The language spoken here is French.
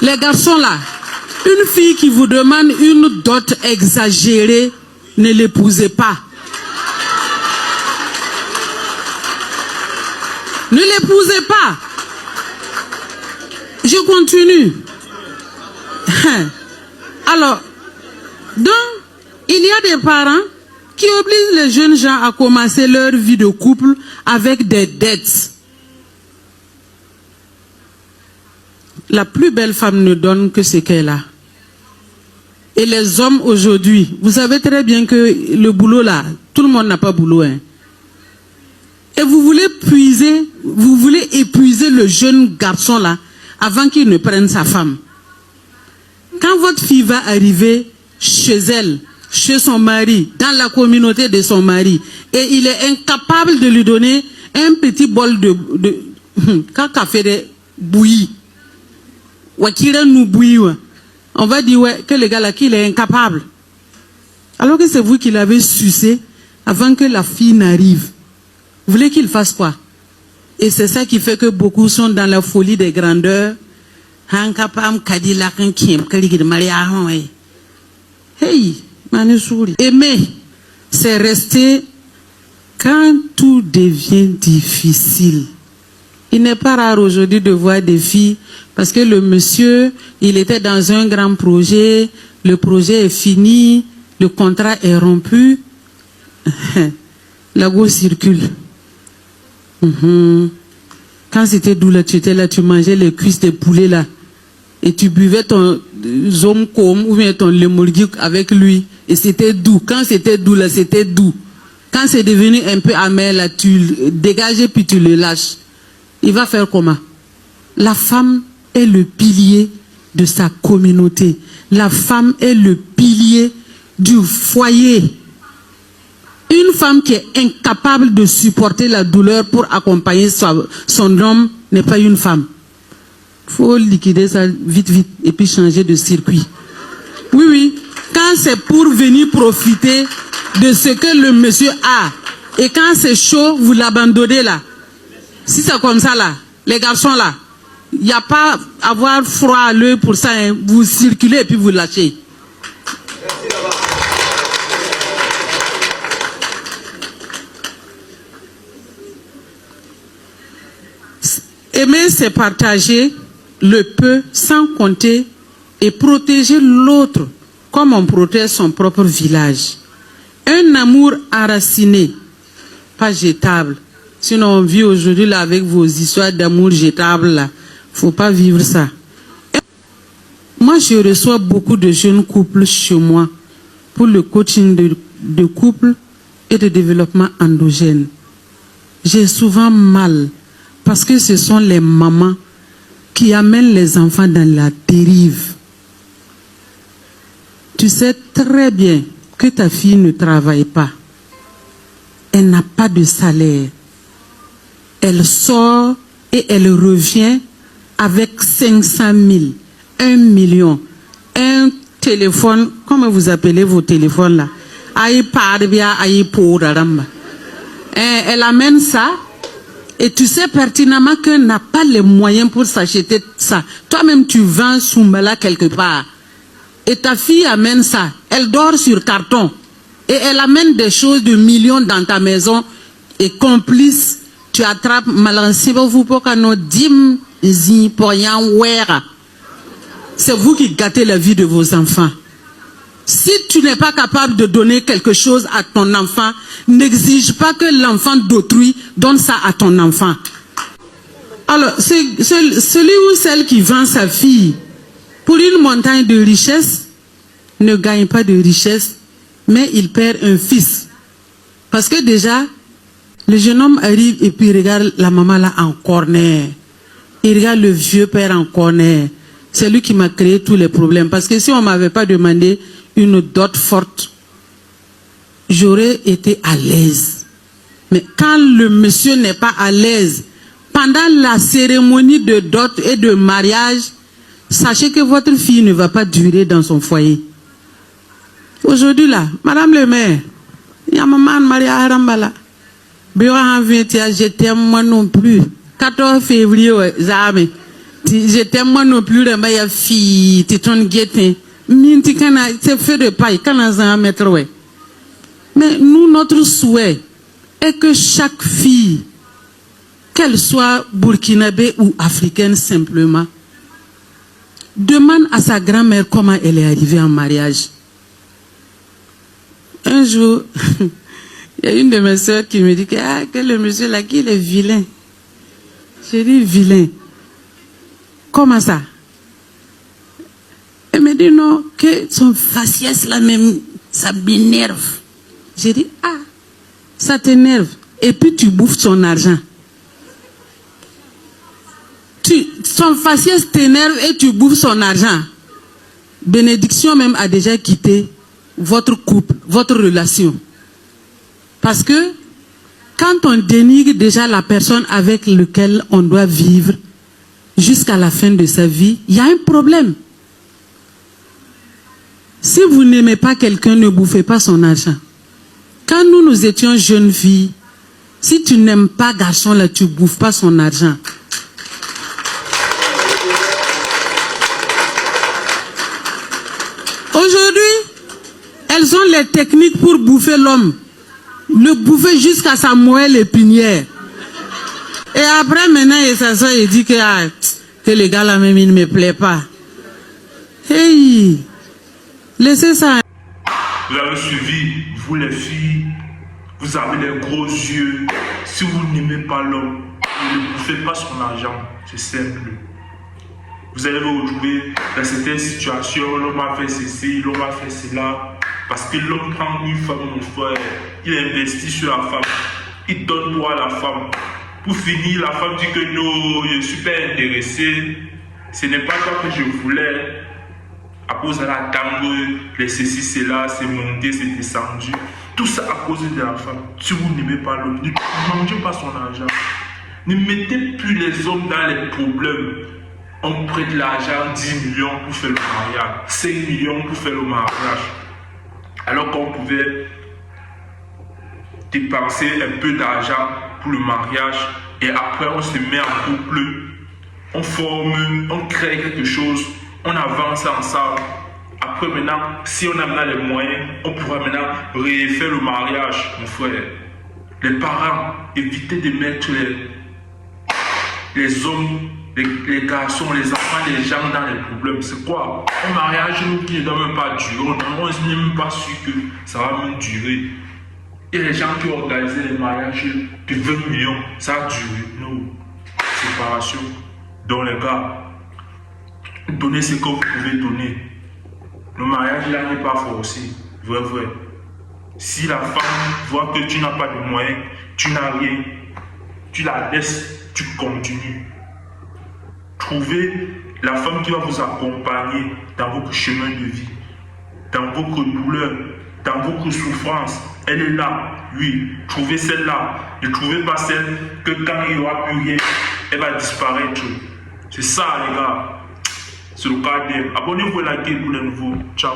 Les garçons là, une fille qui vous demande une dot exagérée, ne l'épousez pas. Ne l'épousez pas. Je continue. Alors, donc, il y a des parents qui obligent les jeunes gens à commencer leur vie de couple avec des dettes. La plus belle femme ne donne que ce qu'elle a. Et les hommes aujourd'hui, vous savez très bien que le boulot là, tout le monde n'a pas boulot. Hein. Et vous voulez épuiser le jeune garçon là avant qu'il ne prenne sa femme. Quand votre fille va arriver chez elle, chez son mari, dans la communauté de son mari, et il est incapable de lui donner un petit bol de café de bouilli, on va dire ouais, que le gars là, qu'il est incapable. Alors que c'est vous qui l'avez sucé avant que la fille n'arrive. Vous voulez qu'il fasse quoi? Et c'est ça qui fait que beaucoup sont dans la folie des grandeurs. Hey, aimer, c'est rester quand tout devient difficile. Il n'est pas rare aujourd'hui de voir des filles, parce que le monsieur, il était dans un grand projet, le projet est fini, le contrat est rompu, la go circule. Quand c'était doux là, tu étais là, tu mangeais les cuisses de poulet là, et tu buvais ton zomcom ou bien ton lemolguik avec lui, et c'était doux. Quand c'était doux là, c'était doux. Quand c'est devenu un peu amer là, tu le dégages et puis tu le lâches. Il va faire comment? La femme est le pilier de sa communauté. La femme est le pilier du foyer. Une femme qui est incapable de supporter la douleur pour accompagner son homme n'est pas une femme. Il faut liquider ça vite, vite, et puis changer de circuit. Oui, oui. Quand c'est pour venir profiter de ce que le monsieur a, et quand c'est chaud, vous l'abandonnez là. Si c'est comme ça là, les garçons là, il n'y a pas à avoir froid à l'œil pour ça, hein. Vous circulez et puis vous lâchez. Aimer, c'est partager le peu sans compter et protéger l'autre comme on protège son propre village. Un amour enraciné, pas jetable. Sinon, on vit aujourd'hui là avec vos histoires d'amour jetable là. Faut pas vivre ça. Et moi, je reçois beaucoup de jeunes couples chez moi pour le coaching de couple et de développement endogène. J'ai souvent mal parce que ce sont les mamans qui amènent les enfants dans la dérive. Tu sais très bien que ta fille ne travaille pas. Elle n'a pas de salaire. Elle sort et elle revient avec 500 000, 1 million, un téléphone, comment vous appelez vos téléphones là? Elle amène ça et tu sais pertinemment qu'elle n'a pas les moyens pour s'acheter ça. Toi-même tu vends Soumbala quelque part et ta fille amène ça. Elle dort sur carton et elle amène des choses de millions dans ta maison et complice. Tu attrapes vous pour c'est vous qui gâtez la vie de vos enfants. Si tu n'es pas capable de donner quelque chose à ton enfant, n'exige pas que l'enfant d'autrui donne ça à ton enfant. Alors, celui ou celle qui vend sa fille pour une montagne de richesse ne gagne pas de richesse, mais il perd un fils. Parce que déjà, le jeune homme arrive et puis regarde la maman là en corner. Il regarde le vieux père en corner. C'est lui qui m'a créé tous les problèmes. Parce que si on ne m'avait pas demandé une dot forte, j'aurais été à l'aise. Mais quand le monsieur n'est pas à l'aise, pendant la cérémonie de dot et de mariage, sachez que votre fille ne va pas durer dans son foyer. Aujourd'hui là, Madame le maire, il y a maman Maria Arambala. Je t'aime moi non plus. 14 février, jamais. J'étais moi non plus, il y a fille, tu t'en guettes. C'est fait de paille, quand on a un mètre, ouais. Mais nous, notre souhait est que chaque fille, qu'elle soit burkinabé ou africaine simplement, demande à sa grand-mère comment elle est arrivée en mariage. Un jour, il y a une de mes soeurs qui me dit que le monsieur là, qu'il est vilain. J'ai dit vilain. Comment ça? Elle me dit non, que son faciès là même, ça m'énerve. J'ai dit, ça t'énerve. Et puis tu bouffes son argent. Son faciès t'énerve et tu bouffes son argent. Bénédiction même a déjà quitté votre couple, votre relation. Parce que quand on dénigre déjà la personne avec laquelle on doit vivre jusqu'à la fin de sa vie, il y a un problème. Si vous n'aimez pas quelqu'un, ne bouffez pas son argent. Quand nous étions jeunes filles, si tu n'aimes pas garçon là, tu ne bouffes pas son argent. Aujourd'hui, elles ont les techniques pour bouffer l'homme. Le bouffer jusqu'à sa moelle épinière. Et après, maintenant, il s'assoit et dit que les gars là même, il ne me plaît pas. Hey, laissez ça. Vous avez suivi, vous les filles, vous avez les gros yeux. Si vous n'aimez pas l'homme, ne bouffez pas son argent. C'est simple. Vous allez vous retrouver dans certaines situations, l'homme a fait ceci, l'homme a fait cela. Parce que l'homme prend une femme, mon frère, il investit sur la femme, il donne tout à la femme. Pour finir, la femme dit que non, je suis pas intéressé, ce n'est pas ça que je voulais. À cause de la tango, les ceci, cela, c'est monté, c'est descendu. Tout ça à cause de la femme. Si vous n'aimez pas l'homme, ne mangez pas son argent. Ne mettez plus les hommes dans les problèmes. On prête l'argent, 10 millions pour faire le mariage, 5 millions pour faire le mariage. Alors qu'on pouvait dépenser un peu d'argent pour le mariage et après on se met en couple, on forme, on crée quelque chose, on avance ensemble. Après maintenant, si on a maintenant les moyens, on pourra maintenant refaire le mariage, mon frère. Les parents, évitez de mettre les hommes, les garçons, les enfants, les gens dans les problèmes. C'est quoi? Un mariage qui ne doit même pas durer. On n'est même pas sûr que ça va même durer. Et les gens qui ont organisé les mariages de 20 millions, ça a duré. Non. Séparation. Donc les gars, donnez ce que vous pouvez donner. Le mariage là n'est pas forcé. Vrai. Si la femme voit que tu n'as pas de moyens, tu n'as rien, tu la laisses, tu continues. Trouvez la femme qui va vous accompagner dans votre chemin de vie, dans votre douleur, dans votre souffrance. Elle est là, oui. Trouvez celle-là. Ne trouvez pas celle que quand il n'y aura plus rien, elle va disparaître. C'est ça, les gars. C'est le cas. Abonnez-vous à la gueule pour les nouveaux. Ciao.